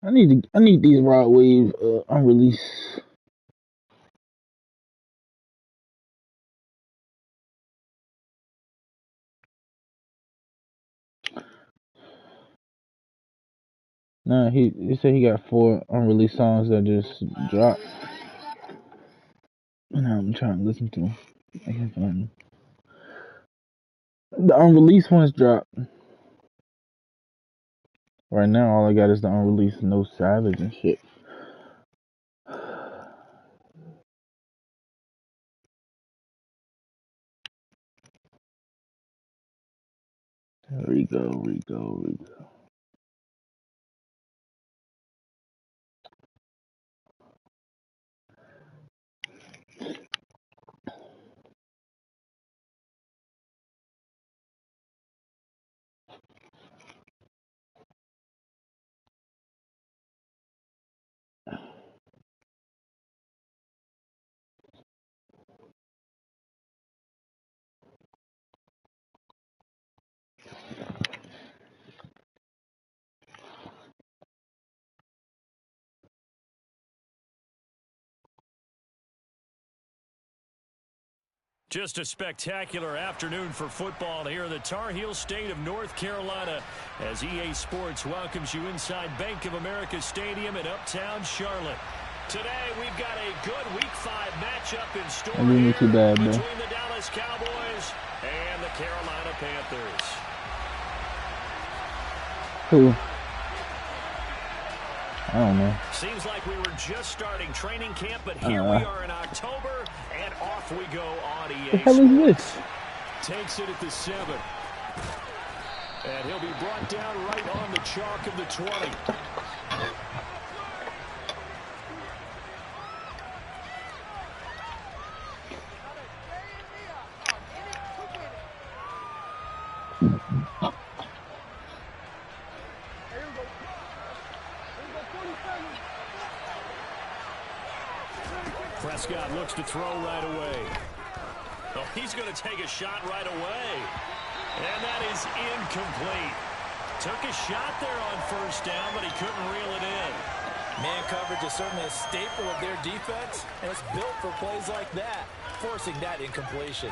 I need these Rod Wave unreleased. Nah, he said he got 4 unreleased songs that just dropped. And I'm trying to listen to them. I can't find them. The unreleased ones dropped. Right now, all I got is the unreleased No Savage and shit. Rico. Just a spectacular afternoon for football here in the Tar Heel state of North Carolina as EA Sports welcomes you inside Bank of America Stadium in Uptown Charlotte. Today we've got a good Week 5 matchup in store here between the Dallas Cowboys and the Carolina Panthers. Who? I don't know. Seems like we were just starting training camp, but here we are in October, and off we go on EA What the hell is this? Takes it at the 7. And he'll be brought down right on the chalk of the 20. Prescott looks to throw right away. Oh, he's going to take a shot right away. And that is incomplete. Took a shot there on first down, but he couldn't reel it in. Man coverage is certainly a staple of their defense, and it's built for plays like that, forcing that incompletion.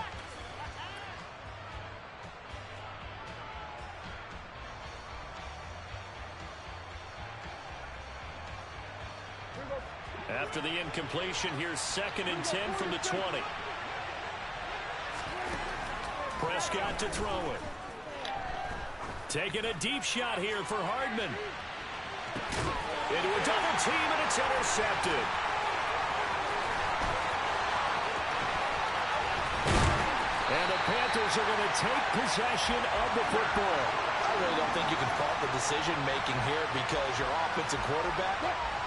After the incompletion, here's 2nd and 10 from the 20. Prescott to throw it. Taking a deep shot here for Hardman. Into a double team, and it's intercepted. And the Panthers are going to take possession of the football. I really don't think you can fault the decision-making here because your offensive quarterback,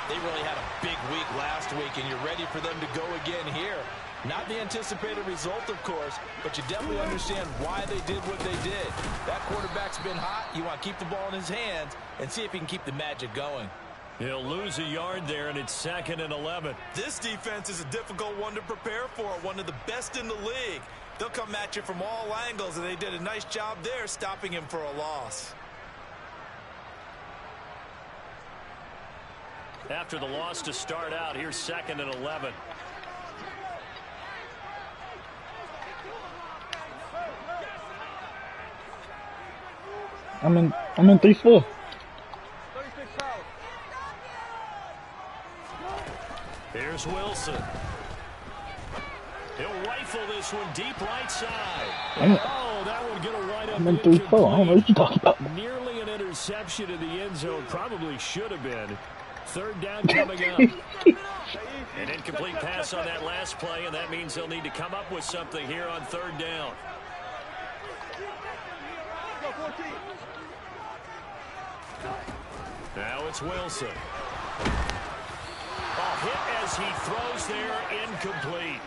they really had a big week last week, and you're ready for them to go again here. Not the anticipated result, of course, but you definitely understand why they did what they did. That quarterback's been hot. You want to keep the ball in his hands and see if he can keep the magic going. He'll lose a yard there, and it's 2nd and 11. This defense is a difficult one to prepare for, one of the best in the league. They'll come at you from all angles, and they did a nice job there stopping him for a loss. After the loss to start out, here's 2nd and 11. I'm in 3-4. Here's Wilson. He'll rifle this one deep right side. Oh, that one going to wind up. I'm in 3-4. I don't know what you're talking about. Nearly an interception in the end zone. Probably should have been. 3rd down coming up. An incomplete pass on that last play, and that means they'll need to come up with something here on 3rd down. Now it's Wilson. Hit as he throws there, incomplete.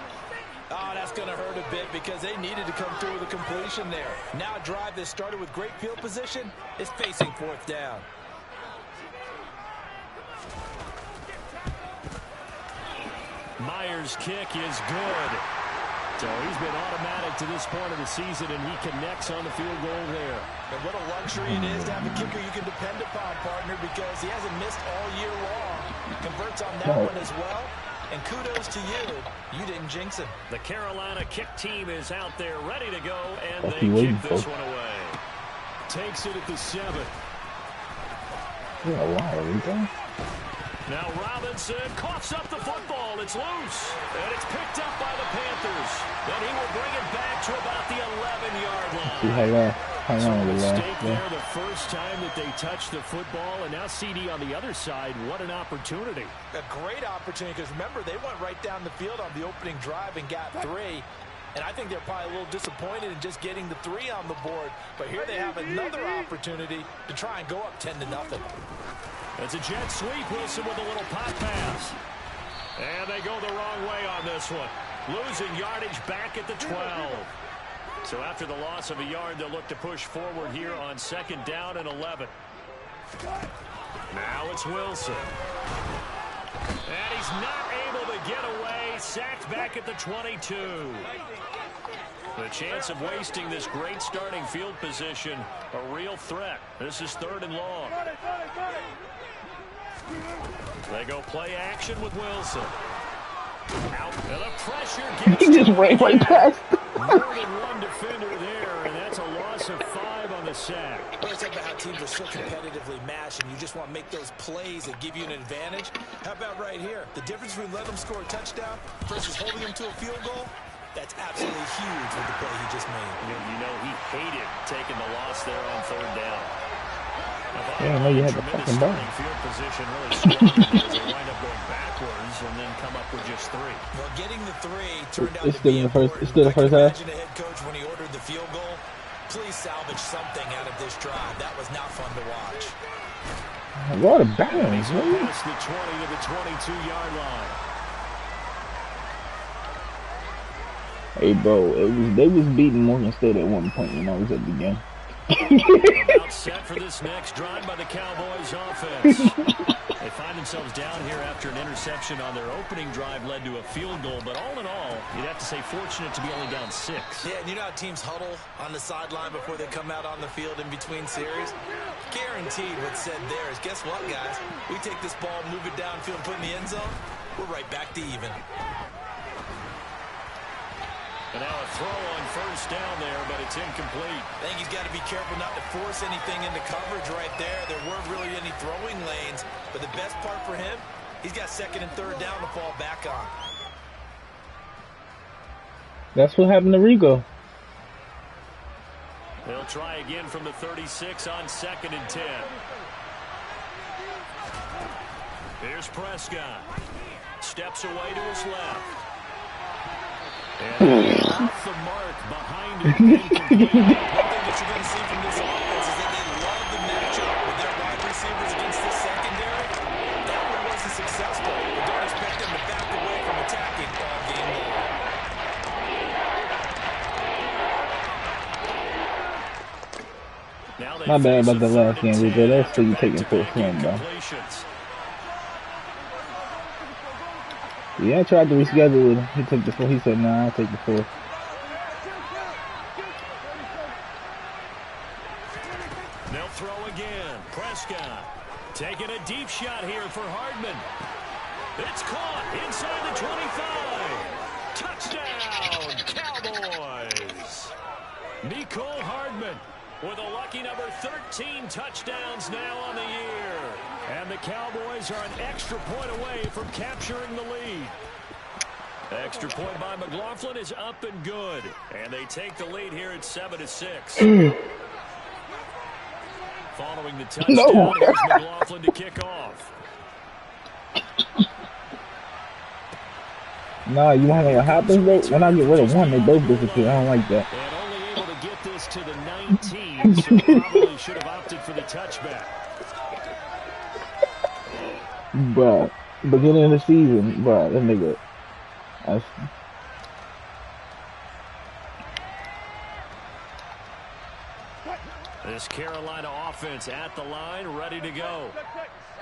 Oh, that's going to hurt a bit because they needed to come through with a completion there. Now a drive that started with great field position is facing 4th down. Myers' kick is good. So he's been automatic to this point of the season, and he connects on the field goal there. And what a luxury it is to have a kicker you can depend upon, partner, because he hasn't missed all year long. Converts on that one as well. And kudos to you. You didn't jinx him. The Carolina kick team is out there ready to go, and they kick this one away. Takes it at the 7. Yeah, wow, Rico. Now Robinson coughs up the football. It's loose, and it's picked up by the Panthers. Then he will bring it back to about the 11-yard line. See how long it Mistake there the first time that they touched the football, and now CD on the other side. What an opportunity. A great opportunity, because remember, they went right down the field on the opening drive and got 3. And I think they're probably a little disappointed in just getting the 3 on the board. But here they have another opportunity to try and go up 10-0. It's a jet sweep. Wilson with a little pop pass. And they go the wrong way on this one. Losing yardage back at the 12. So after the loss of a yard, they'll look to push forward here on 2nd down and 11. Now it's Wilson. And he's not able to get away. Sacked back at the 22. The chance of wasting this great starting field position, a real threat. This is 3rd and long. They go play action with Wilson. Out, and the pressure gets He just ran right past. more than one defender there, and that's a loss of 5 on the sack. We're talking about how teams are so competitively matched, and you just want to make those plays that give you an advantage. How about right here? The difference between letting them score a touchdown versus holding them to a field goal, that's absolutely huge with the play he just made. You know, he hated taking the loss there on 3rd down. Yeah, I know you had the fucking ball. Field position really strong as they wind up going backwards and then come up with just 3. Well, getting the 3 turned out It's to still be in the first. important. It's still the first half. Imagine a head coach when he ordered the field goal. Please salvage something out of this drive. That was not fun to watch. What a balance, He's man. past the 20 to the 22-yard line. Hey, bro, they was beating Morgan State at one point, you know, it was at the game. About set for this next drive by the Cowboys offense. They find themselves down here after an interception on their opening drive led to a field goal. But all in all, you'd have to say fortunate to be only down 6. Yeah, and you know how teams huddle on the sideline before they come out on the field in between series? Guaranteed what's said there is, guess what, guys? We take this ball, move it downfield, put it in the end zone, we're right back to even. And now a throw on 1st down there, but it's incomplete. I think he's got to be careful not to force anything into coverage right there. There weren't really any throwing lanes, but the best part for him, he's got 2nd and 3rd down to fall back on. That's what happened to Rigo. They'll try again from the 36 on 2nd and 10. Here's Prescott. Steps away to his left. And off the mark behind him. One thing that you're going to see from this offense is that they love the matchup with their wide receivers against this secondary. That one wasn't successful, but don't expect them to back away from attacking all game long. My bad about the last game, Rico. That's still you taking full swing, bro. Yeah, I tried to reschedule it. He took the 4. He said, "Nah, I'll take the 4." They'll throw again. Prescott taking a deep shot here for Hardman. It's caught inside the 25. Touchdown, Cowboys. Nicole Hardman with a lucky number 13 touchdowns now on the year. And the Cowboys are an extra point away from capturing the lead. Extra point by McLaughlin is up and good. And they take the lead here at 7-6. Following the touchdown, here's McLaughlin to kick off. Nah, you want to know what happens, bro? When I get rid of one, they both disappear. I don't like that. And only able to get this to the 19, so probably should have opted for the touchback. Bruh, beginning of the season, bruh, that nigga. This Carolina offense at the line, ready to go.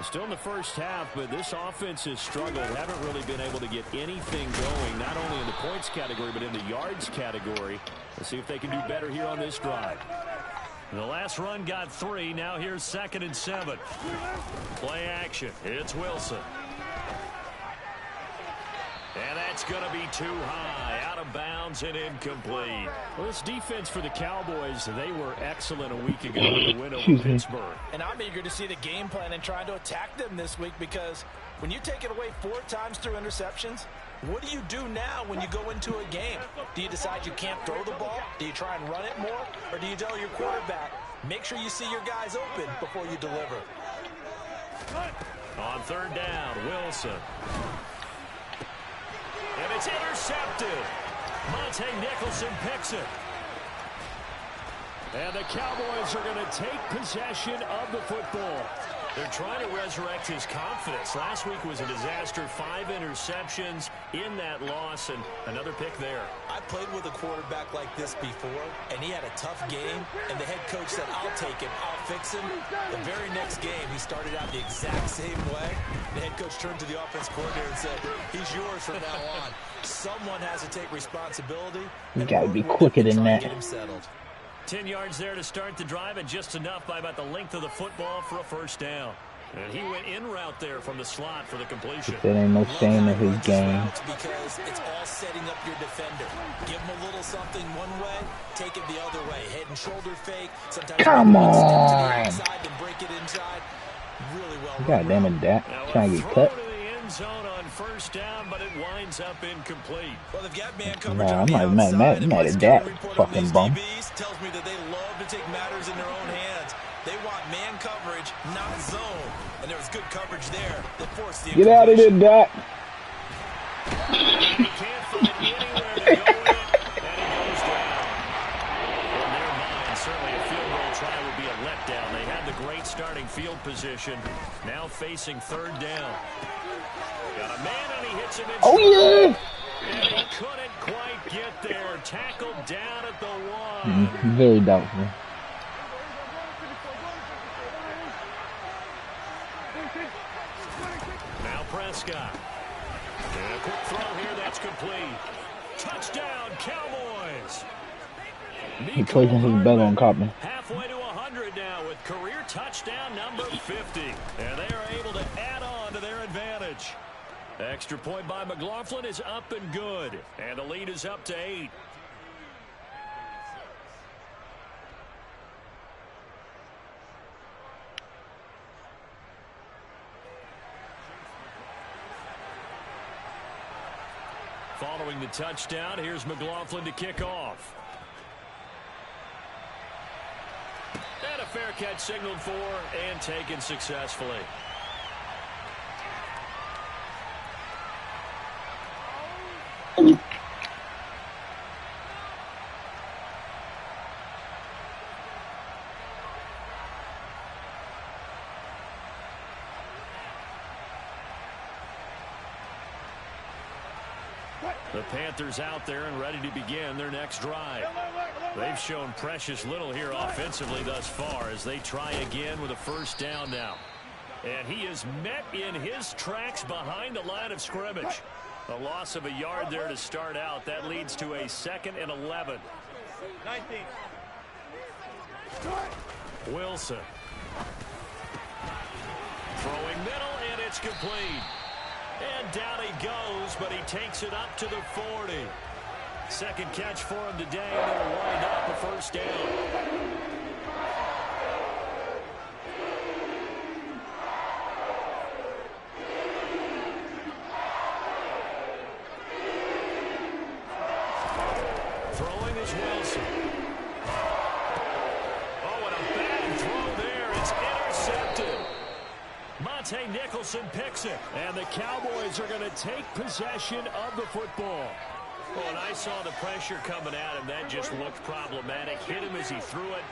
Still in the first half, but this offense has struggled. Haven't really been able to get anything going, not only in the points category, but in the yards category. Let's see if they can do better here on this drive. The last run got 3. Now here's 2nd and 7. Play action. It's Wilson. And that's going to be too high. Out of bounds and incomplete. Well, this defense for the Cowboys, they were excellent a week ago in the win over Pittsburgh. And I'm eager to see the game plan and trying to attack them this week, because when you take it away 4 times through interceptions, what do you do now when you go into a game? Do you decide you can't throw the ball? Do you try and run it more? Or do you tell your quarterback, make sure you see your guys open before you deliver? On 3rd down, Wilson. And it's intercepted. Monte Nicholson picks it. And the Cowboys are going to take possession of the football. They're trying to resurrect his confidence. Last week was a disaster. 5 interceptions in that loss, and another pick there. I played with a quarterback like this before, and he had a tough game, and the head coach said, I'll take him, I'll fix him. The very next game, he started out the exact same way. The head coach turned to the offense coordinator and said, he's yours from now on. Someone has to take responsibility. You got to be quicker than that. Get him settled. 10 yards there to start the drive, and just enough by about the length of the football for a first down. And he went in route there from the slot for the completion. There ain't no shame in his game. Because it's all setting up your defender. Give him a little something one way, take it the other way. Head and shoulder fake. Sometimes come on. Inside, then break it inside. Really well. God damn it, Dak. Trying to get cut. Zone on first down, but it winds up incomplete. Well, they've got man coverage Nah, on the I'm not mad at that fucking bum. DBs tells me that they love to take matters in their own hands. They want man coverage, not zone. And there was good coverage there that forced the get out of there, Dak. He can't find anywhere to go with it, and he goes down. In their mind, certainly a field goal try would be a letdown. They had the great starting field position, now facing 3rd down. Got a man, and he hits him in. Oh, yeah. And he couldn't quite get there. Tackled down at the 1. Very doubtful. Now Prescott. And a quick throw here. That's complete. Touchdown, Cowboys. He placing his bet on Coppin. Halfway to 100 now with career touchdown number 50. And they are able to add on to their advantage. Extra point by McLaughlin is up and good. And the lead is up to 8. Following the touchdown, here's McLaughlin to kick off. And a fair catch signaled for and taken successfully. The Panthers out there and ready to begin their next drive. They've shown precious little here offensively thus far as they try again with a first down now. And he is met in his tracks behind the line of scrimmage. A loss of a yard there to start out. That leads to a 2nd and 11. 19. Wilson. Throwing middle, and it's complete. And down he goes, but he takes it up to the 40. Second catch for him today, and it'll wind up a first down. Throwing is Wilson. Oh, and a bad throw there. It's intercepted. Monte Nicholson picks it, and the Cowboys are going to take possession of the football. Well, and I saw the pressure coming at him. That just looked problematic. Hit him as he threw it,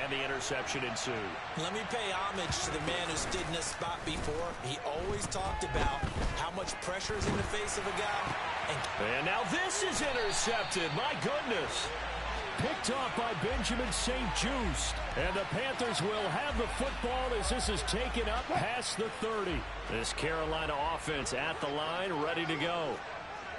and the interception ensued. Let me pay homage to the man who stood in this spot before. He always talked about how much pressure is in the face of a guy. And now this is intercepted. My goodness. picked off by Benjamin St. Just. And the Panthers will have the football as this is taken up past the 30. This Carolina offense at the line, ready to go.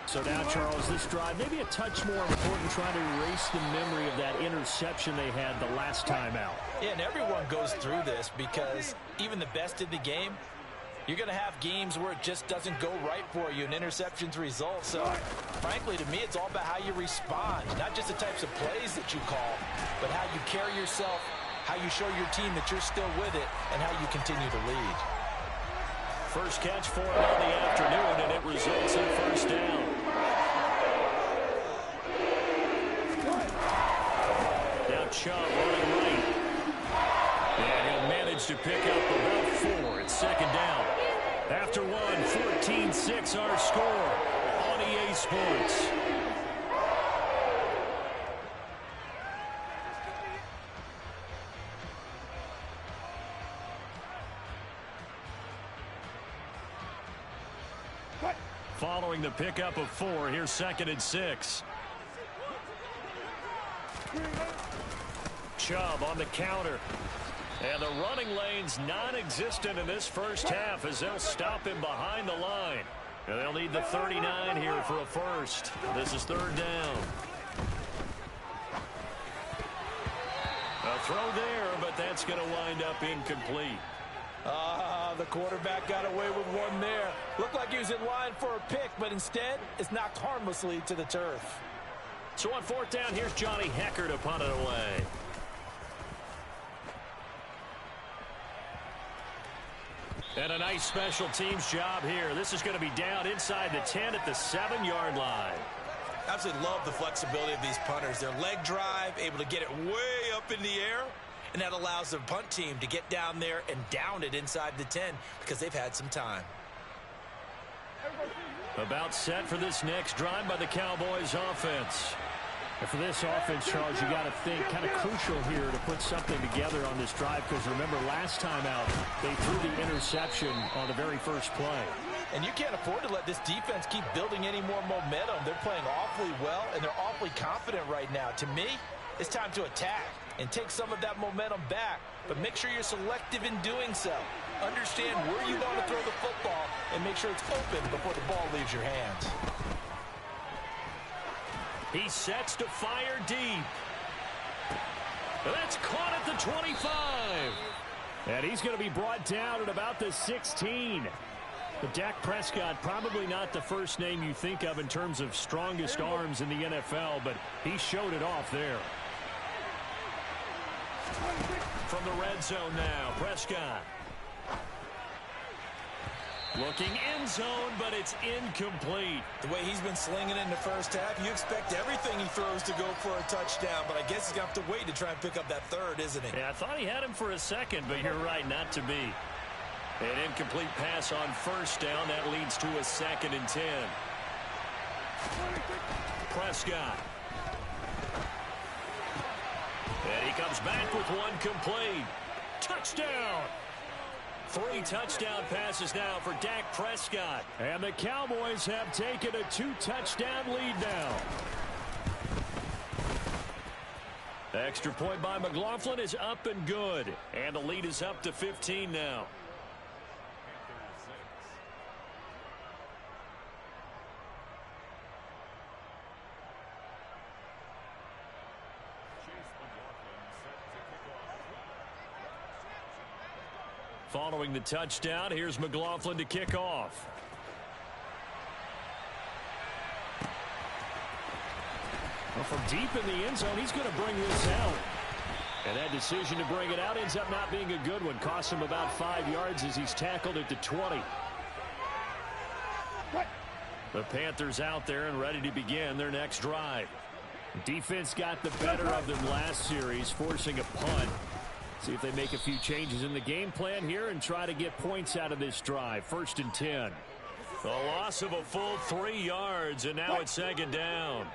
So now, Charles, this drive maybe a touch more important, trying to erase the memory of that interception they had the last time out. Yeah, and everyone goes through this because even the best in the game, you're going to have games where it just doesn't go right for you and interceptions result. So, frankly, to me, it's all about how you respond, not just the types of plays that you call, but how you carry yourself, how you show your team that you're still with it, and how you continue to lead. First catch for him on the afternoon, and it results in first down. Now Chubb running right. And he'll manage to pick up about 4. It's second down. After one, 14-6 our score on EA Sports. Following the pickup of 4, here's 2nd and 6. Chubb on the counter. And the running lane's non-existent in this first half as they'll stop him behind the line. And they'll need the 39 here for a first. This is 3rd down. A throw there, but that's going to wind up incomplete. The quarterback got away with one there. Looked like he was in line for a pick, but instead it's knocked harmlessly to the turf. So on 4th down, here's Johnny Hecker to punt it away. And a nice special teams job here. This is going to be down inside the 10 at the 7-yard line. Absolutely love the flexibility of these punters. Their leg drive, able to get it way up in the air, and that allows the punt team to get down there and down it inside the 10 because they've had some time. About set for this next drive by the Cowboys offense. And for this offense, Charles, you got to think kind of crucial here to put something together on this drive because remember last time out they threw the interception on the very first play. And you can't afford to let this defense keep building any more momentum. They're playing awfully well and they're awfully confident right now. To me, it's time to attack and take some of that momentum back, but make sure you're selective in doing so. Understand where you want to throw the football and make sure it's open before the ball leaves your hands. He sets to fire deep. That's caught at the 25. And he's going to be brought down at about the 16. But Dak Prescott, probably not the first name you think of in terms of strongest arms in the NFL, but he showed it off there. From the red zone now, Prescott. Looking end zone, but it's incomplete. The way he's been slinging in the first half, you expect everything he throws to go for a touchdown, but I guess he's going to have to wait to try and pick up that 3rd, isn't he? Yeah, I thought he had him for a second, but you're right, not to be. An incomplete pass on 1st down. That leads to a 2nd and 10. Prescott. And he comes back with one complete. Touchdown! 3 touchdown passes now for Dak Prescott. And the Cowboys have taken a 2-touchdown lead now. The extra point by McLaughlin is up and good. And the lead is up to 15 now. Following the touchdown, here's McLaughlin to kick off. Well, from deep in the end zone, he's going to bring this out. And that decision to bring it out ends up not being a good one. Costs him about 5 yards as he's tackled at the 20. The Panthers out there and ready to begin their next drive. Defense got the better of them last series, forcing a punt. See if they make a few changes in the game plan here and try to get points out of this drive. 1st and 10. The loss of a full 3 yards, and now it's 2nd down.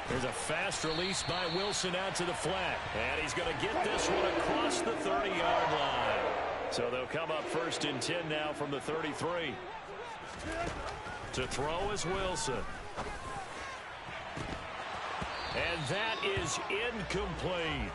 There's a fast release by Wilson out to the flat. And he's going to get this one across the 30-yard line. So they'll come up 1st and 10 now from the 33. To throw is Wilson. And that is incomplete.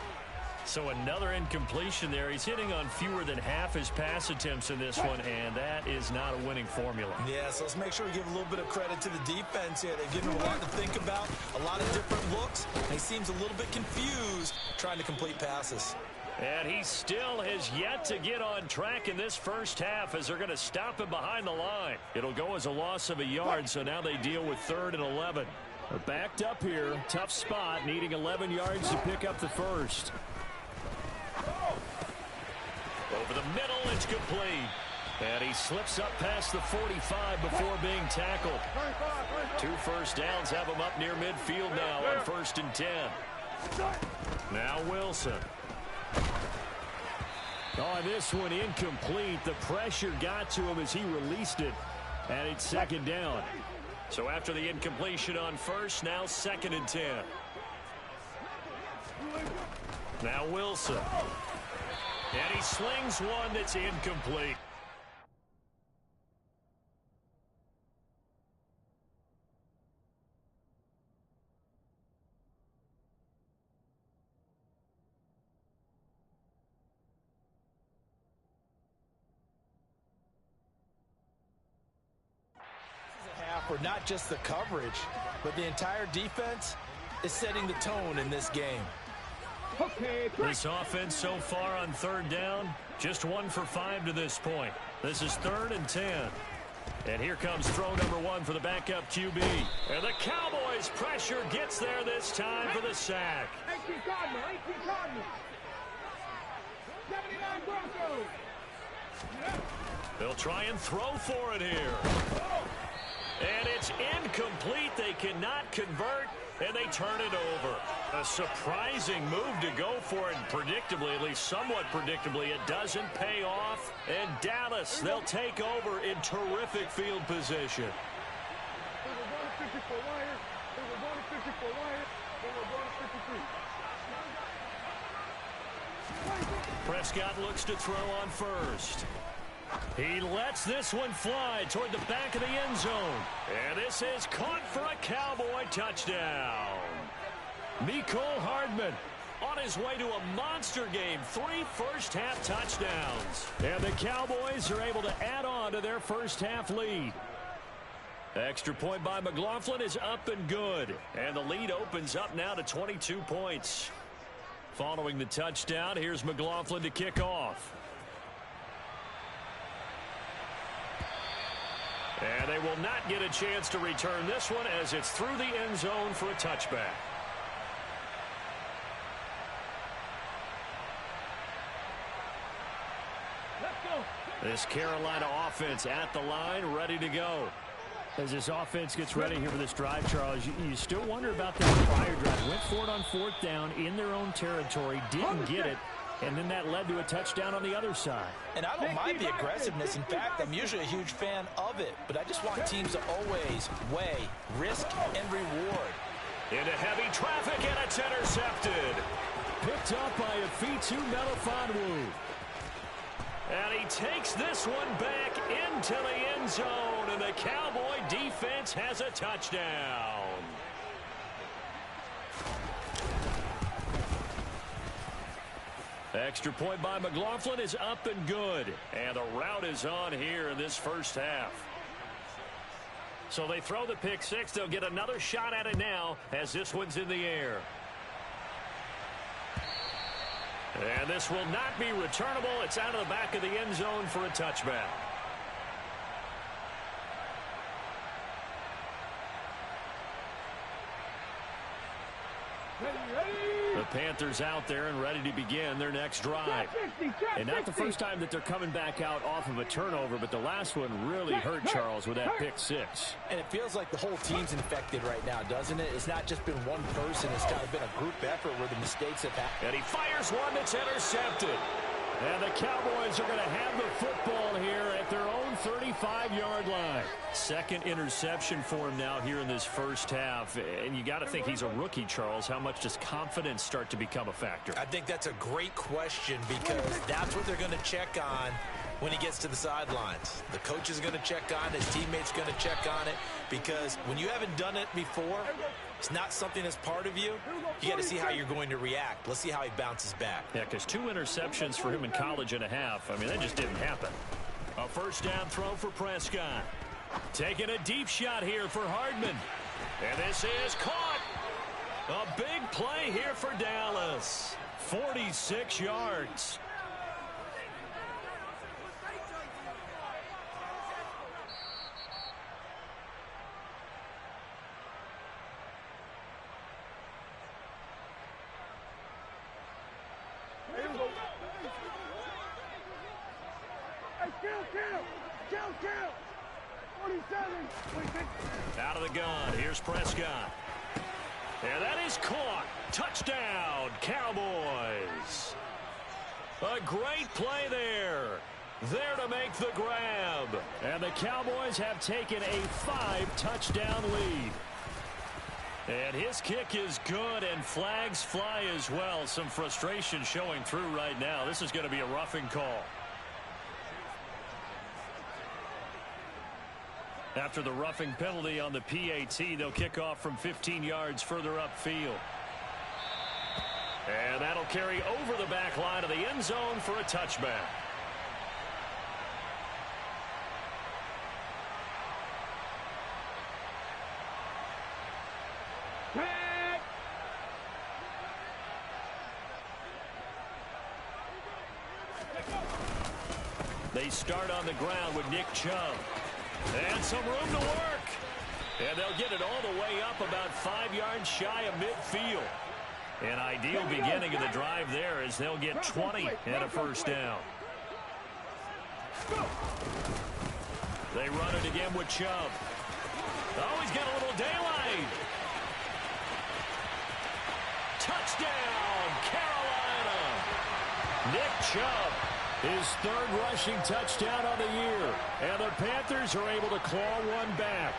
So another incompletion there. He's hitting on fewer than half his pass attempts in this one, and that is not a winning formula. Yeah, so let's make sure we give a little bit of credit to the defense here. They've given him a lot to think about, a lot of different looks, and he seems a little bit confused trying to complete passes. And he still has yet to get on track in this first half as they're going to stop him behind the line. It'll go as a loss of a yard, so now they deal with 3rd and 11. They're backed up here. Tough spot, needing 11 yards to pick up the first. Over the middle, it's complete. And he slips up past the 45 before being tackled. 2 first downs have him up near midfield now on 1st and 10. Now Wilson. Oh, this one incomplete. The pressure got to him as he released it. And it's 2nd down. So after the incompletion on 1st, now 2nd and 10. Now Wilson. And he slings one that's incomplete. For not just the coverage, but the entire defense is setting the tone in this game. This offense so far on 3rd down, just 1 for 5 to this point. This is 3rd and 10. And here comes throw number 1 for the backup QB. And the Cowboys' pressure gets there this time for the sack. 18 Cardinal, 18 Cardinal. 79 Broncos. They'll try and throw for it here. And it's incomplete. They cannot convert, and they turn it over. A surprising move to go for it, and predictably, at least somewhat predictably, it doesn't pay off. And Dallas, they'll take over in terrific field position. Prescott looks to throw on 1st. He lets this one fly toward the back of the end zone. And this is caught for a Cowboy touchdown. Mecole Hardman on his way to a monster game. 3 first-half touchdowns. And the Cowboys are able to add on to their first-half lead. Extra point by McLaughlin is up and good. And the lead opens up now to 22 points. Following the touchdown, here's McLaughlin to kick off. And they will not get a chance to return this one as it's through the end zone for a touchback. Let's go. This Carolina offense at the line, ready to go. As this offense gets ready here for this drive, Charles, you still wonder about that prior drive. Went for it on 4th down in their own territory, didn't get it. And then that led to a touchdown on the other side. And I don't mind the aggressiveness. In fact, I'm usually a huge fan of it. But I just want teams to always weigh risk and reward. Into heavy traffic, and it's intercepted. Picked up by Afitu Melifonwu. And he takes this one back into the end zone. And the Cowboy defense has a touchdown. Extra point by McLaughlin is up and good. And the route is on here in this first half. So they throw the pick 6. They'll get another shot at it now as this one's in the air. And this will not be returnable. It's out of the back of the end zone for a touchback. The Panthers out there and ready to begin their next drive. And not the first time that they're coming back out off of a turnover, but the last one really hurt Charles with that pick 6. And it feels like the whole team's infected right now, doesn't it? It's not just been one person. It's kind of been a group effort where the mistakes have happened. And he fires one that's intercepted. And the Cowboys are going to have the football here at their own 35-yard line. Second interception for him now here in this first half. And you got to think he's a rookie, Charles. How much does confidence start to become a factor? I think that's a great question because that's what they're going to check on when he gets to the sidelines. The coach is going to check on it. His teammates going to check on it because when you haven't done it before, it's not something that's part of you. You got to see how you're going to react. Let's see how he bounces back. Yeah, because 2 interceptions for him in college and a half. I mean, that just didn't happen. A first down throw for Prescott. Taking a deep shot here for Hardman. And this is caught. A big play here for Dallas. 46 yards. Count. 47. Out of the gun. Here's Prescott. And that is caught. Touchdown, Cowboys. A great play there. There to make the grab. And the Cowboys have taken a 5-touchdown lead. And his kick is good, and flags fly as well. Some frustration showing through right now. This is going to be a roughing call. After the roughing penalty on the PAT, they'll kick off from 15 yards further upfield. And that'll carry over the back line of the end zone for a touchback. They start on the ground with Nick Chubb. And some room to work. And they'll get it all the way up about 5 yards shy of midfield. An ideal beginning of the drive there as they'll get 20 and a first down. They run it again with Chubb. Oh, he's got a little daylight. Touchdown, Carolina. Nick Chubb. His third rushing touchdown on the year. And the Panthers are able to claw one back.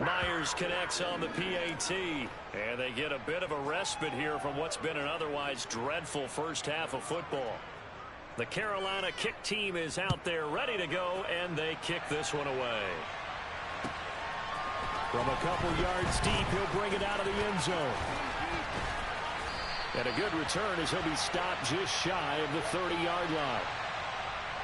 Myers connects on the PAT. And they get a bit of a respite here from what's been an otherwise dreadful first half of football. The Carolina kick team is out there ready to go, and they kick this one away. From a couple yards deep, he'll bring it out of the end zone. And a good return as he'll be stopped just shy of the 30-yard line.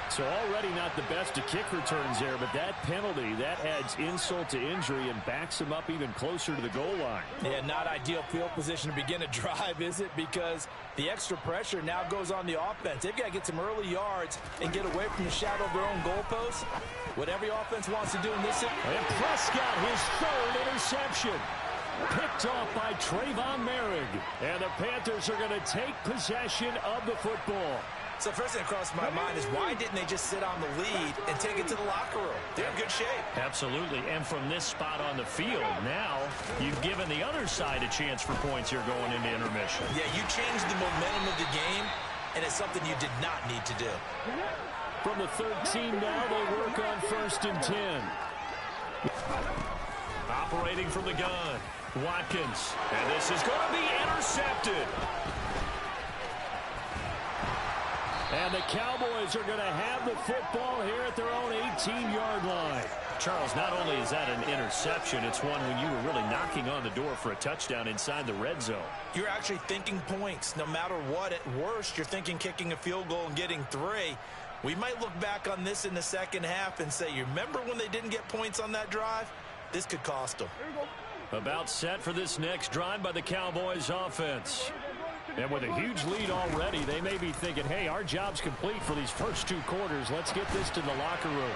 So already not the best of kick returns there, but that penalty, that adds insult to injury and backs him up even closer to the goal line. Yeah, not ideal field position to begin a drive, is it? Because the extra pressure now goes on the offense. They've got to get some early yards and get away from the shadow of their own goalposts. What every offense wants to do in this. And Prescott, his third interception. Picked off by Trayvon Merrick. And the Panthers are going to take possession of the football. So first thing that crossed my mind is why didn't they just sit on the lead and take it to the locker room? They're in good shape. Absolutely. And from this spot on the field, now you've given the other side a chance for points here going into intermission. Yeah, you changed the momentum of the game, and it's something you did not need to do. From the 13 now, they work on 1st and 10. Operating from the gun. Watkins. And this is going to be intercepted. And the Cowboys are going to have the football here at their own 18-yard line. Charles, not only is that an interception, it's one when you were really knocking on the door for a touchdown inside the red zone. You're actually thinking points. No matter what, at worst, you're thinking kicking a field goal and getting 3. We might look back on this in the second half and say, you remember when they didn't get points on that drive? This could cost them. About set for this next drive by the Cowboys offense. And with a huge lead already, they may be thinking, hey, our job's complete for these first 2 quarters. Let's get this to the locker room.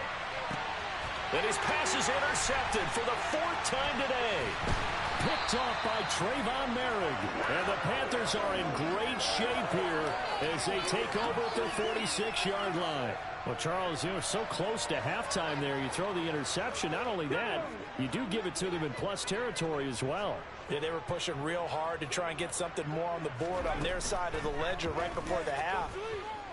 And his pass is intercepted for the 4th time today. Picked off by Trayvon Merrick. And the Panthers are in great shape here as they take over at their 46-yard line. Well, Charles, you know, so close to halftime there. You throw the interception. Not only that, you do give it to them in plus territory as well. Yeah, they were pushing real hard to try and get something more on the board on their side of the ledger right before the half.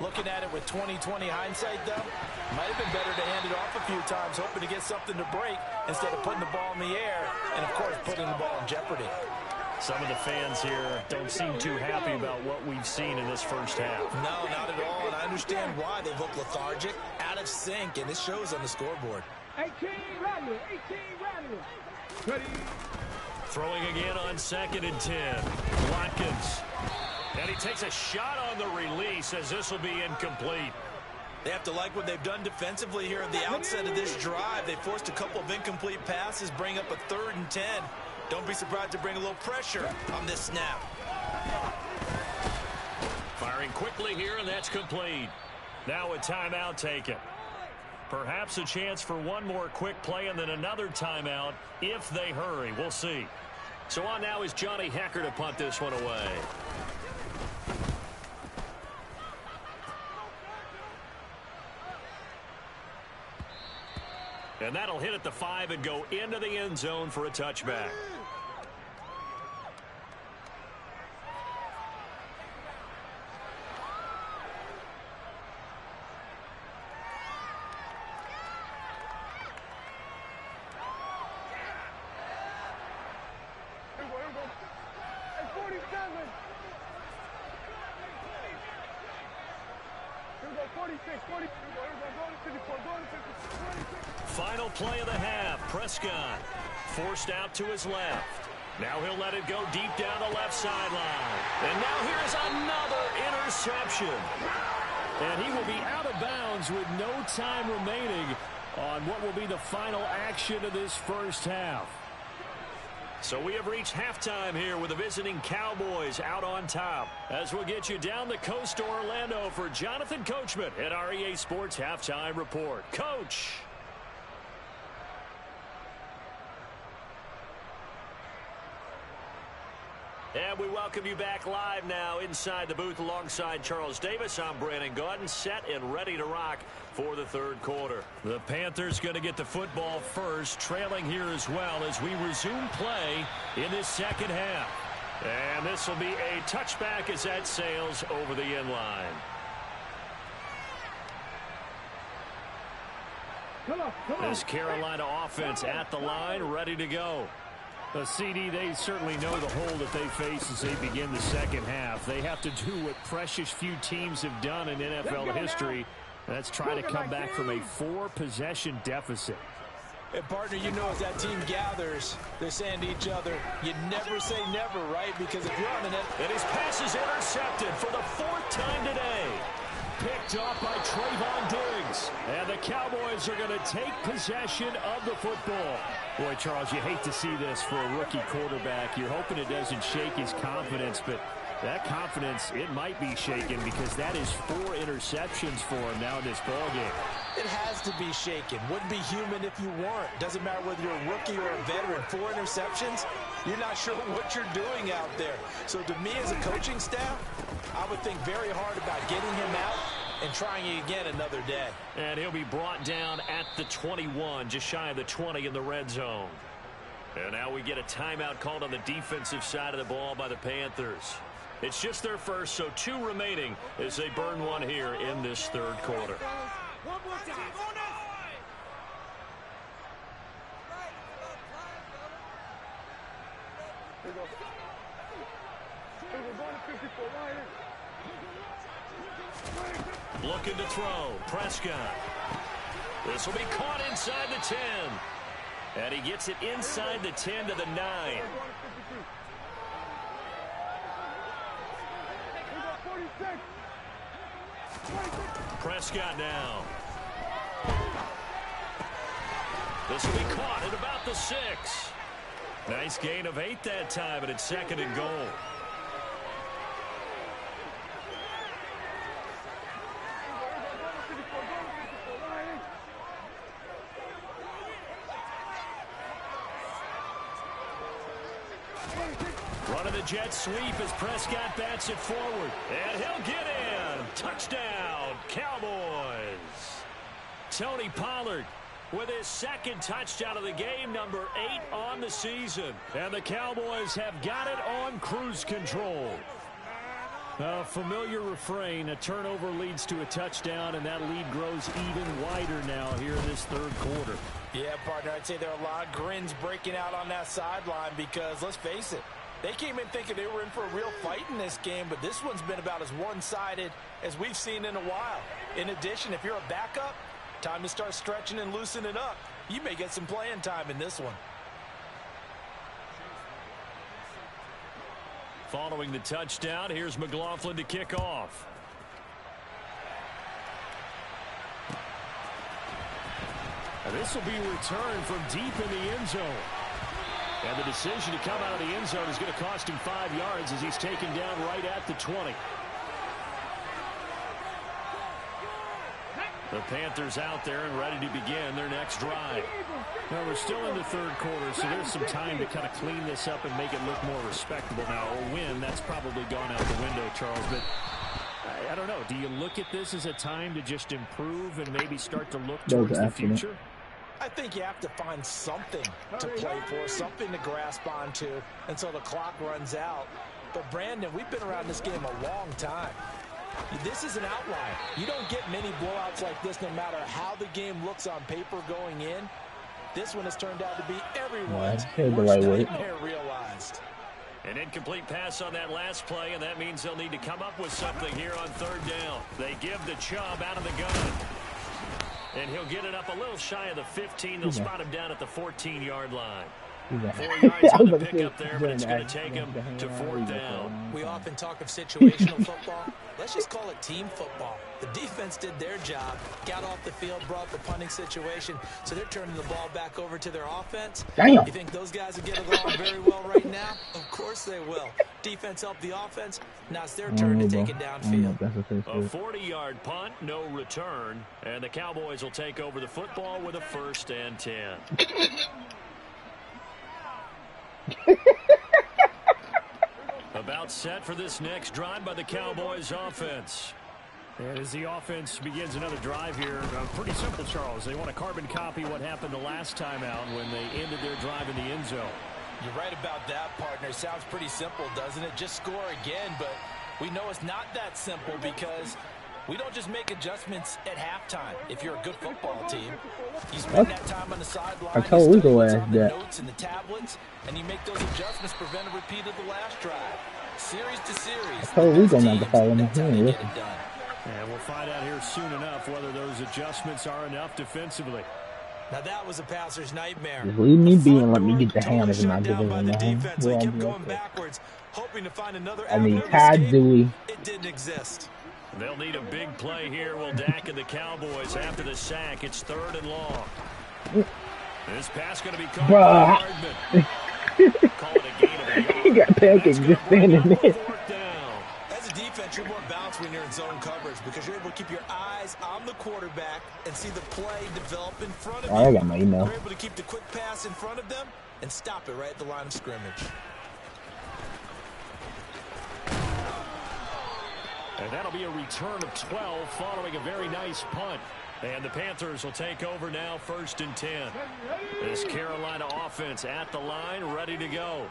Looking at it with 20/20 hindsight, though, might have been better to hand it off a few times, hoping to get something to break instead of putting the ball in the air and, of course, putting the ball in jeopardy. Some of the fans here don't seem too happy about what we've seen in this first half. No, not at all, and I understand why. They look lethargic, out of sync, and it shows on the scoreboard. 18 Rattler, 18 Rattler. Ready. Throwing again on 2nd and 10. Watkins. And he takes a shot on the release as this will be incomplete. They have to like what they've done defensively here at the outset of this drive. They forced a couple of incomplete passes, bring up a 3rd and 10. Don't be surprised to bring a little pressure on this snap. Firing quickly here, and that's complete. Now a timeout taken. Perhaps a chance for one more quick play and then another timeout if they hurry. We'll see. So on now is Johnny Hecker to punt this one away. And that'll hit at the 5 and go into the end zone for a touchback. Final play of the half. Prescott forced out to his left. Now he'll let it go deep down the left sideline. And now here's another interception. And he will be out of bounds with no time remaining on what will be the final action of this first half. So we have reached halftime here with the visiting Cowboys out on top. As we'll get you down the coast to Orlando for Jonathan Coachman at our EA Sports Halftime Report. Coach. And we welcome you back live now inside the booth alongside Charles Davis. I'm Brandon Gaudin, set and ready to rock for the third quarter. The Panthers going to get the football first, trailing here as well as we resume play in this second half. And this will be a touchback as that sails over the end line. This Carolina offense at the line, ready to go. The CD, they certainly know the hole that they face as they begin the second half. They have to do what precious few teams have done in NFL history. That's try to come back from a 4-possession deficit. And partner, you know as that team gathers, they're saying to each other, you never say never, right? Because if you're on the net... And his pass is intercepted for the 4th time today. Picked off by Trayvon Diggs. And the Cowboys are going to take possession of the football. Boy, Charles, you hate to see this for a rookie quarterback. You're hoping it doesn't shake his confidence, but that confidence, it might be shaken because that is 4 interceptions for him now in this ballgame. It has to be shaken. Wouldn't be human if you weren't. Doesn't matter whether you're a rookie or a veteran. 4 interceptions, you're not sure what you're doing out there. So to me as a coaching staff, I would think very hard about getting him out and trying again another day. And he'll be brought down at the 21, just shy of the 20 in the red zone. And now we get a timeout called on the defensive side of the ball by the Panthers. It's just their first, so 2 remaining as they burn one here in this third quarter. One more time. Here we go. We're going to 54 right here. Looking to throw. Prescott. This will be caught inside the 10. And he gets it inside the 10 to the 9. Prescott now. This will be caught at about the 6. Nice gain of 8 that time, and it's 2nd and goal. Running the jet sweep as Prescott bats it forward. And he'll get in. Touchdown, Cowboys. Tony Pollard with his second touchdown of the game, number 8 on the season. And the Cowboys have got it on cruise control. A familiar refrain, a turnover leads to a touchdown, and that lead grows even wider now here in this third quarter. Yeah, partner, I'd say there are a lot of grins breaking out on that sideline because, let's face it, they came in thinking they were in for a real fight in this game, but this one's been about as one-sided as we've seen in a while. In addition, if you're a backup, time to start stretching and loosening up. You may get some playing time in this one. Following the touchdown, here's McLaughlin to kick off. And this will be returned from deep in the end zone. And the decision to come out of the end zone is going to cost him 5 yards as he's taken down right at the 20. The Panthers out there and ready to begin their next drive. Now, we're still in the third quarter, so there's some time to kind of clean this up and make it look more respectable. Now, a win, that's probably gone out the window, Charles. But I don't know. Do you look at this as a time to just improve and maybe start to look towards the future? I think you have to find something to play for, something to grasp onto until the clock runs out. But, Brandon, we've been around this game a long time. This is an outlier. You don't get many blowouts like this no matter how the game looks on paper going in. This one has turned out to be everyone's worst nightmare realized. An incomplete pass on that last play, and that means they'll need to come up with something here on third down. They give the Chubb out of the gun. And he'll get it up a little shy of the 15. They'll spot him down at the 14-yard line. 4 yards on the pickup there, but it's going to take him to fourth down. We often talk of situational football. Let's just call it team football. The defense did their job, got off the field, brought the punting situation, so they're turning the ball back over to their offense. Damn. You think those guys will get along very well right now? Of course they will. Defense helped the offense. Now it's their turn to take it downfield. A 40-yard punt, no return, and the Cowboys will take over the football with a 1st and 10. About set for this next drive by the Cowboys offense. And as the offense begins another drive here, pretty simple, Charles. They want to carbon copy what happened the last time out when they ended their drive in the end zone. You're right about that, partner. Sounds pretty simple, doesn't it? Just score again, but we know it's not that simple because we don't just make adjustments at halftime. If you're a good football team, you spend that time on the sideline, I told Rico the that. notes and the tablets, and you make those adjustments, prevent a repeat of the last drive. Series to series. I told Rico not to follow me. And we'll find out here soon enough whether those adjustments are enough defensively. Now that was a passer's nightmare. Just leave me be and let me get the hand if I'm not giving by him the the hand. defense. They kept going backwards, hoping to find another I mean, avenue Todd of escape. Dewey. It didn't exist. They'll need a big play here. Will Dak and the Cowboys after the sack. It's 3rd and long. This pass going to be caught by Hardman. Call it a gain of a yard. He got pancaked just standing there. As a defense, you're more balanced when you're in zone coverage because you're able to keep your eyes on the quarterback and see the play develop in front of you. I got my email. You're able to keep the quick pass in front of them and stop it right at the line of scrimmage. And that'll be a return of 12 following a very nice punt. And the Panthers will take over now, 1st and 10. This Carolina offense at the line, ready to go.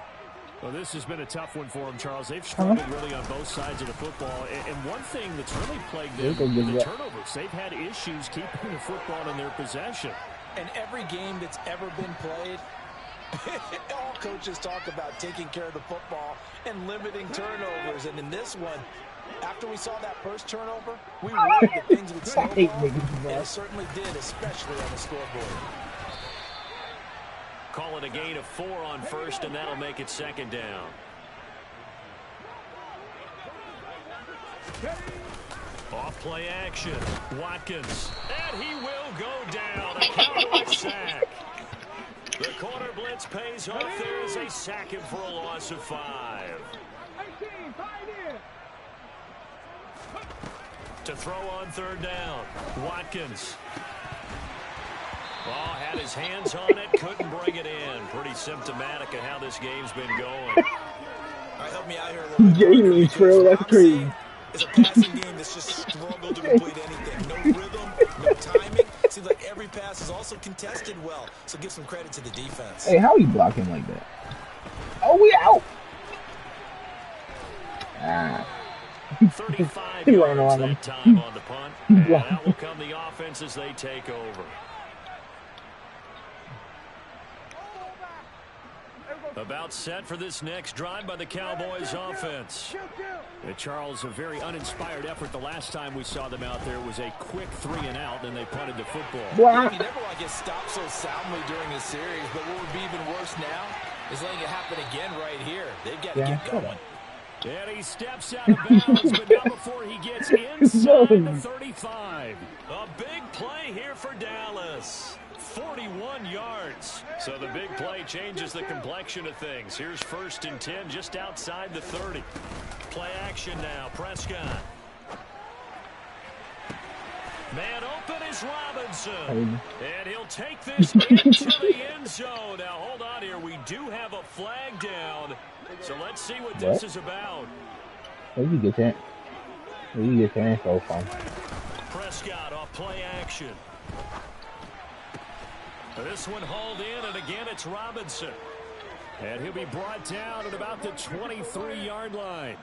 Well, this has been a tough one for them, Charles. They've struggled really on both sides of the football. And one thing that's really plagued them, the turnovers. They've had issues keeping the football in their possession. And every game that's ever been played, all coaches talk about taking care of the football and limiting turnovers. And in this one, after we saw that first turnover, we worried that things would slow down, and it certainly did, especially on the scoreboard. Call it a gain of 4 on 1st, and that'll make it 2nd down. Off play action. Watkins. And he will go down. A Cowboy sack. The corner blitz pays off there as they sack him for a loss of 5. To throw on 3rd down. Watkins. Oh, had his hands on it, couldn't bring it in. Pretty symptomatic of how this game's been going. All right, help me out here a little bit. Jamie, bro, that's crazy. It's a passing game that's just struggled to complete anything. No rhythm, no timing. seems like every pass is also contested well, so give some credit to the defense. Hey, how you blocking like that? Oh, we out. Ah. 35 He ran yards on him. that time on the punt. And that will come the offense as they take over. About set for this next drive by the Cowboys offense. Charles, a very uninspired effort the last time we saw them out there was a quick 3-and-out, and they punted the football. Yeah, you never want to get stopped so soundly during a series, but what would be even worse now is letting it happen again right here. They've got to get going. And he steps out of bounds, but not before he gets inside the 35. A big play here for Dallas. 41 yards. So the big play changes the complexion of things. Here's 1st and 10 just outside the 30. Play action now. Prescott. Man open is Robinson. And he'll take this into the end zone. Now, hold on here. We do have a flag down. So let's see what this is about. Where you get that? Where you get that info from? Prescott off play action. This one hauled in, and again it's Robinson. And he'll be brought down at about the 23-yard line.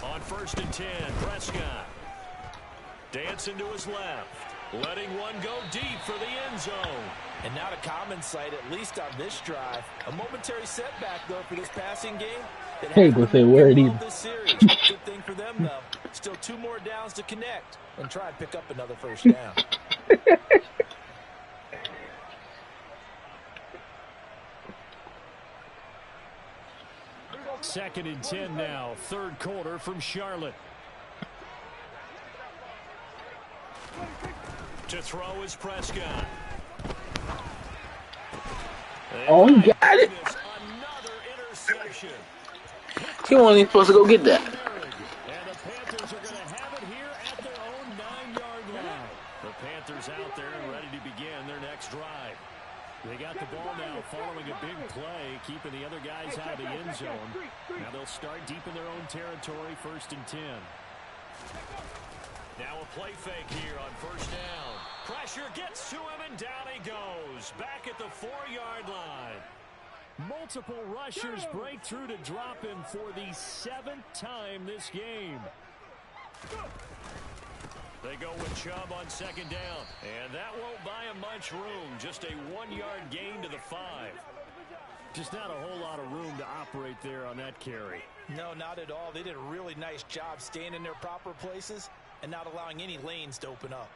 On 1st and 10, Prescott. Dancing to his left. Letting one go deep for the end zone. And not a common sight, at least on this drive. A momentary setback, though, for this passing game. Hey, go say where it is. This series. Good thing for them, though. Still 2 more downs to connect and try and pick up another 1st down. 2nd and 10 now. 3rd quarter from Charlotte. To throw is Prescott. Oh, he got it. Another interception. He wasn't even supposed to go get that. And the Panthers are going to have it here at their own 9-yard line. The Panthers out there and ready to begin their next drive. They got the ball now following a big play, keeping the other guys out of the end zone. Now they'll start deep in their own territory, 1st and 10. Now a play fake here on 1st down. Pressure gets to him, and down he goes. Back at the 4-yard line. Multiple rushers break through to drop him for the 7th time this game. They go with Chubb on 2nd down. And that won't buy him much room. Just a 1-yard gain to the 5. Just not a whole lot of room to operate there on that carry. No, not at all. They did a really nice job staying in their proper places and not allowing any lanes to open up.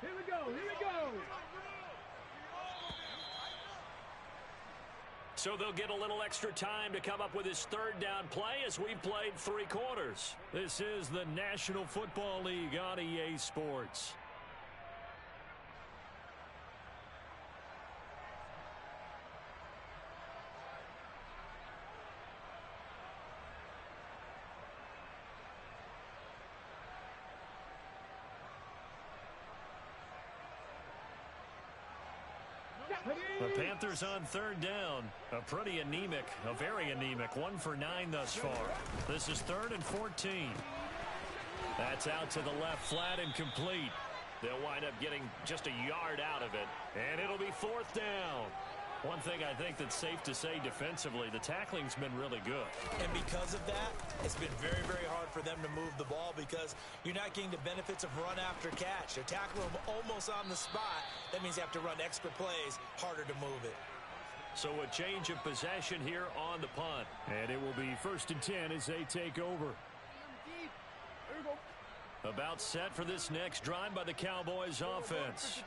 Here we go, here we go. So they'll get a little extra time to come up with his 3rd down play as we've played 3 quarters. This is the National Football League on EA Sports. The Panthers on 3rd down. A pretty anemic, a very anemic 1 for 9 thus far. This is 3rd and 14. That's out to the left, flat and complete. They'll wind up getting just a yard out of it. And it'll be 4th down. One thing I think that's safe to say defensively, the tackling's been really good. And because of that, it's been very, very hard for them to move the ball because you're not getting the benefits of run after catch. They tackle them almost on the spot. That means you have to run extra plays, harder to move it. So a change of possession here on the punt. And it will be 1st and 10 as they take over. About set for this next drive by the Cowboys offense.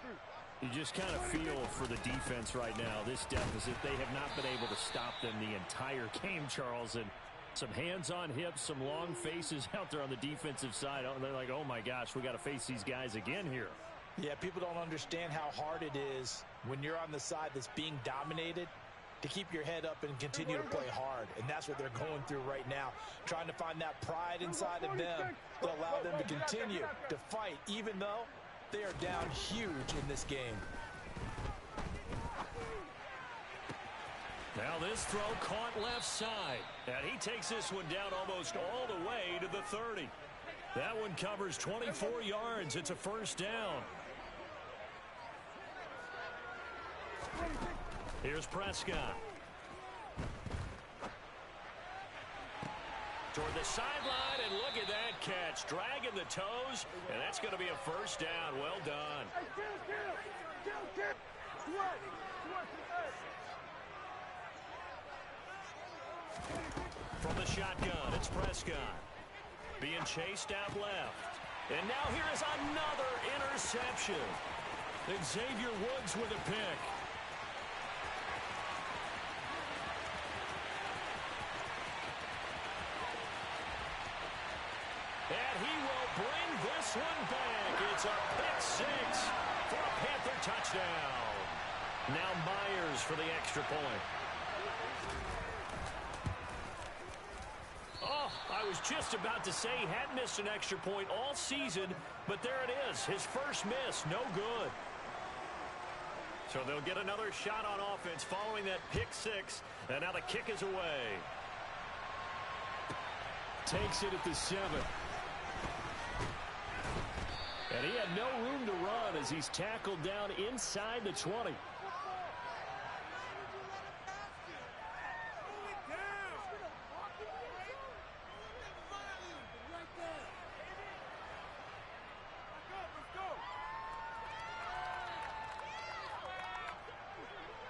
You just kind of feel for the defense right now, this deficit. They have not been able to stop them the entire game, Charles. And some hands on hips, some long faces out there on the defensive side. They're like, oh, my gosh, we got to face these guys again here. Yeah, people don't understand how hard it is when you're on the side that's being dominated to keep your head up and continue to play hard. And that's what they're going through right now, trying to find that pride inside of them to allow them to continue to fight, even though they are down huge in this game. Now this throw caught left side. And he takes this one down almost all the way to the 30. That one covers 24 yards. It's a first down. Here's Prescott. Toward the sideline, and look at that catch. Dragging the toes, and that's going to be a first down. Well done. From the shotgun, it's Prescott. Being chased out left. And now here is another interception. And Xavier Woods with a pick. And he will bring this one back. It's a pick six for a Panther touchdown. Now Myers for the extra point. Oh, I was just about to say he hadn't missed an extra point all season, but there it is. His first miss, no good. So they'll get another shot on offense following that pick six, and now the kick is away. Takes it at the 7. And he had no room to run as he's tackled down inside the 20.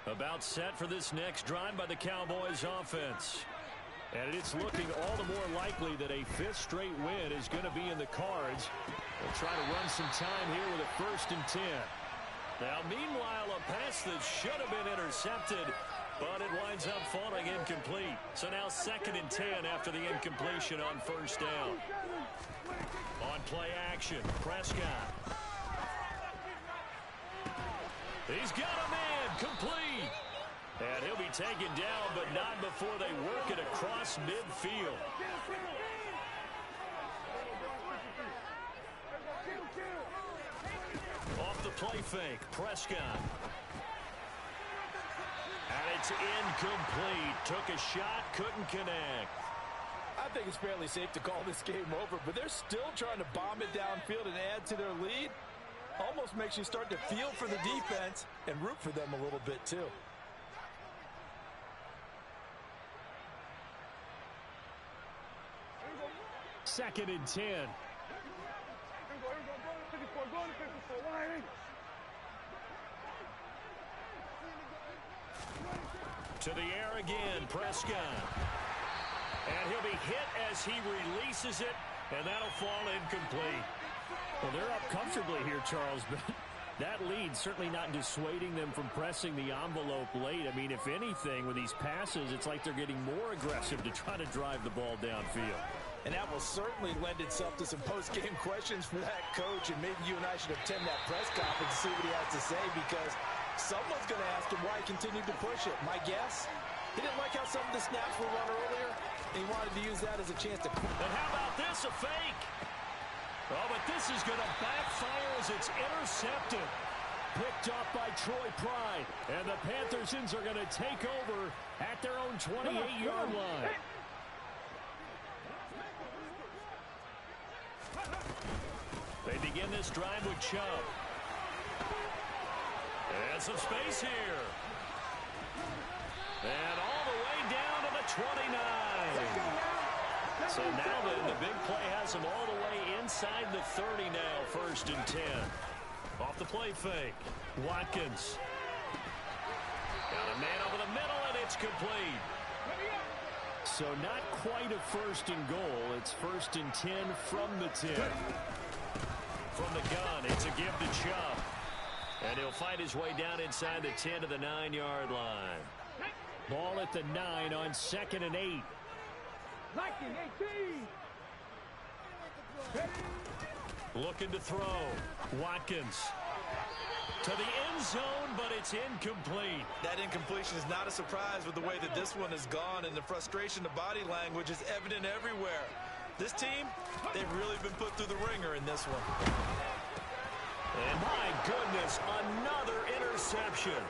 About set for this next drive by the Cowboys offense. And it's looking all the more likely that a 5th straight win is going to be in the cards. They'll try to run some time here with a 1st and 10. Now, meanwhile, a pass that should have been intercepted, but it winds up falling incomplete. So now 2nd and 10 after the incompletion on 1st down. On play action, Prescott. He's got a man, complete. And he'll be taken down, but not before they work it across midfield. Off the play fake, Prescott. And it's incomplete. Took a shot, couldn't connect. I think it's fairly safe to call this game over, but they're still trying to bomb it downfield and add to their lead. Almost makes you start to feel for the defense and root for them a little bit, too. Second and 10. To the air again, Prescott. And he'll be hit as he releases it, and that'll fall incomplete. Well, they're up comfortably here, Charles, but that lead certainly not dissuading them from pressing the envelope late. I mean, if anything, with these passes, it's like they're getting more aggressive to try to drive the ball downfield. And that will certainly lend itself to some post-game questions for that coach, and maybe you and I should attend that press conference to see what he has to say, because someone's going to ask him why he continued to push it. My guess, he didn't like how some of the snaps were run earlier, and he wanted to use that as a chance to... And how about this, a fake? Oh, but this is going to backfire as it's intercepted. Picked off by Troy Pride. And the Panthersons are going to take over at their own 28-yard line. They begin this drive with Chubb. And some space here. And all the way down to the 29. So now then, the big play has him all the way inside the 30 now, 1st and 10. Off the play fake, Watkins. Got a man over the middle, and it's complete. So not quite a 1st and goal. It's 1st and 10 from the 10. From the gun, it's a give to Chubb. And he'll fight his way down inside the 10 to the 9-yard line. Ball at the 9 on 2nd and 8. 19-18. Looking to throw. Watkins. To the end zone, but it's incomplete. That incompletion is not a surprise with the way that this one has gone, and the frustration of body language is evident everywhere. This team, they've really been put through the ringer in this one. And my goodness, another interception.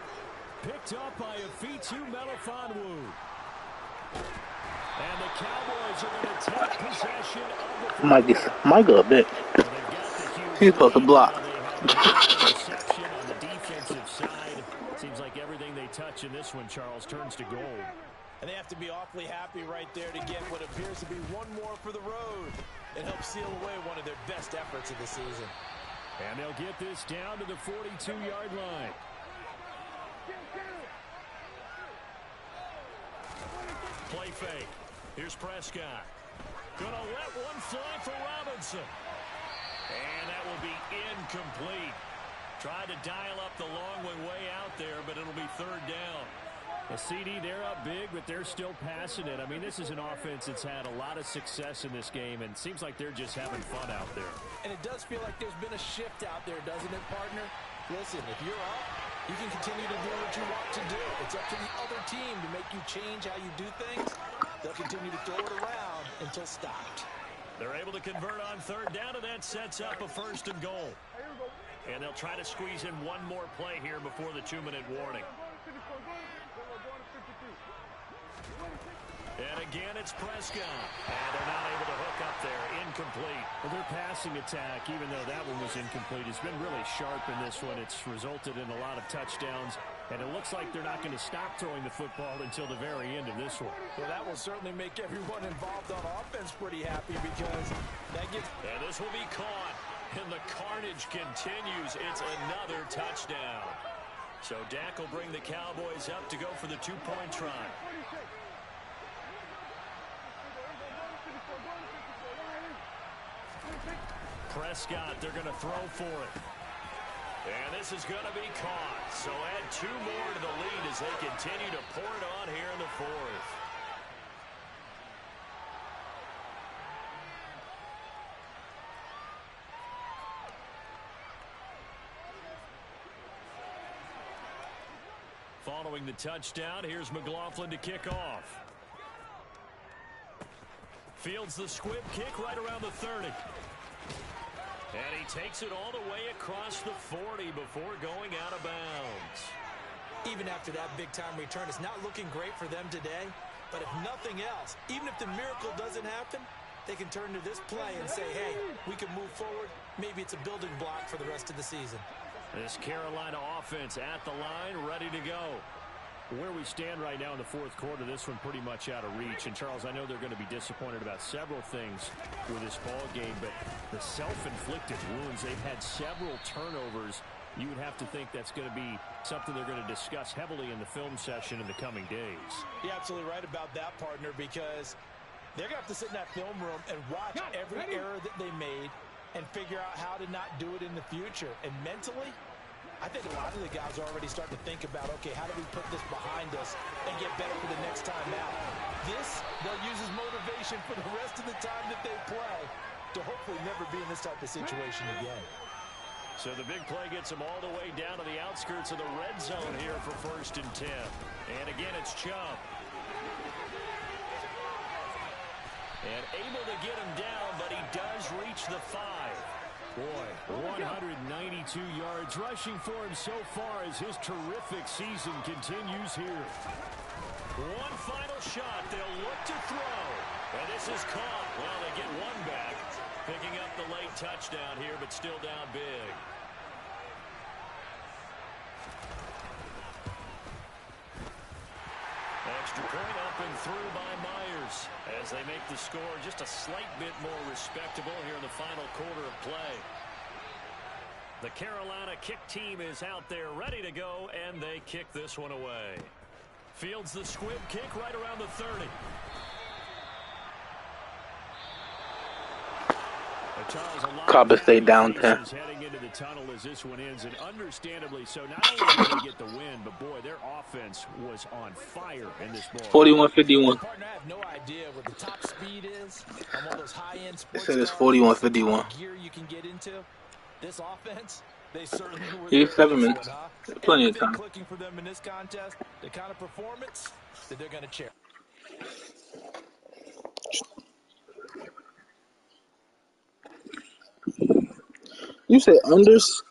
Picked up by Afitu Melifonwu. And the Cowboys are going to take possession of the Mike a bitch. He's supposed to block. Reception on the defensive side. Seems like everything they touch in this one, Charles, turns to gold. And they have to be awfully happy right there to get what appears to be one more for the road. It helps seal away one of their best efforts of the season. And they'll get this down to the 42-yard line. Play fake. Here's Prescott. Gonna let one fly for Robinson. And that will be incomplete. Tried to dial up the long way out there, but it'll be third down. The CD, they're up big, but they're still passing it. I mean, this is an offense that's had a lot of success in this game, and it seems like they're just having fun out there. And it does feel like there's been a shift out there, doesn't it, partner? Listen, if you're up, you can continue to do what you want to do. It's up to the other team to make you change how you do things. They'll continue to throw it around until stopped. They're able to convert on third down, and that sets up a first and goal. And they'll try to squeeze in one more play here before the 2-minute warning. And again, it's Prescott. And they're not able to hook up there. Incomplete. Well, their passing attack, even though that one was incomplete, has been really sharp in this one. It's resulted in a lot of touchdowns. And it looks like they're not going to stop throwing the football until the very end of this one. Well, that will certainly make everyone involved on offense pretty happy because that gets... And this will be caught. And the carnage continues. It's another touchdown. So Dak will bring the Cowboys up to go for the 2-point try. Prescott, they're going to throw for it. And this is going to be caught. So add 2 more to the lead as they continue to pour it on here in the fourth. Following the touchdown, here's McLaughlin to kick off. Fields the squib kick right around the 30. And he takes it all the way across the 40 before going out of bounds. Even after that big-time return, it's not looking great for them today. But if nothing else, even if the miracle doesn't happen, they can turn to this play and say, hey, we can move forward. Maybe it's a building block for the rest of the season. This Carolina offense at the line, ready to go. Where we stand right now in the fourth quarter, this one pretty much out of reach. And, Charles, I know they're going to be disappointed about several things with this ball game, but the self-inflicted wounds, they've had several turnovers. You would have to think that's going to be something they're going to discuss heavily in the film session in the coming days. You're absolutely right about that, partner, because they're going to have to sit in that film room and watch every error that they made and figure out how to not do it in the future. And mentally, I think a lot of the guys are already starting to think about, okay, how do we put this behind us and get better for the next time out? This, they'll use as motivation for the rest of the time that they play to hopefully never be in this type of situation again. So the big play gets them all the way down to the outskirts of the red zone here for 1st and 10. And again, it's Chubb. And able to get him down, but he does reach the 5. Boy, 192 yards rushing for him so far as his terrific season continues here. One final shot. They'll look to throw. And this is caught. Well, they get one back. Picking up the late touchdown here, but still down big. Extra point up and through by Myers as they make the score just a slight bit more respectable here in the final quarter of play. The Carolina kick team is out there ready to go, and they kick this one away. Fields the squib kick right around the 30. Cobra stayed down 10. Heading into the tunnel as this one ends, and understandably so. Not only did they get the win, but boy, their offense was on fire in this ball. 41-51. Partner, I have no idea what the top speed is on one of those high-end They sports said it's cars. 41-51. Gear you can get into. This offense, They certainly were He's there in 7 this one, minutes. huh? Plenty of Anything time. clicking for them in this contest, the kind of performance that they're going to cherish. You said unders?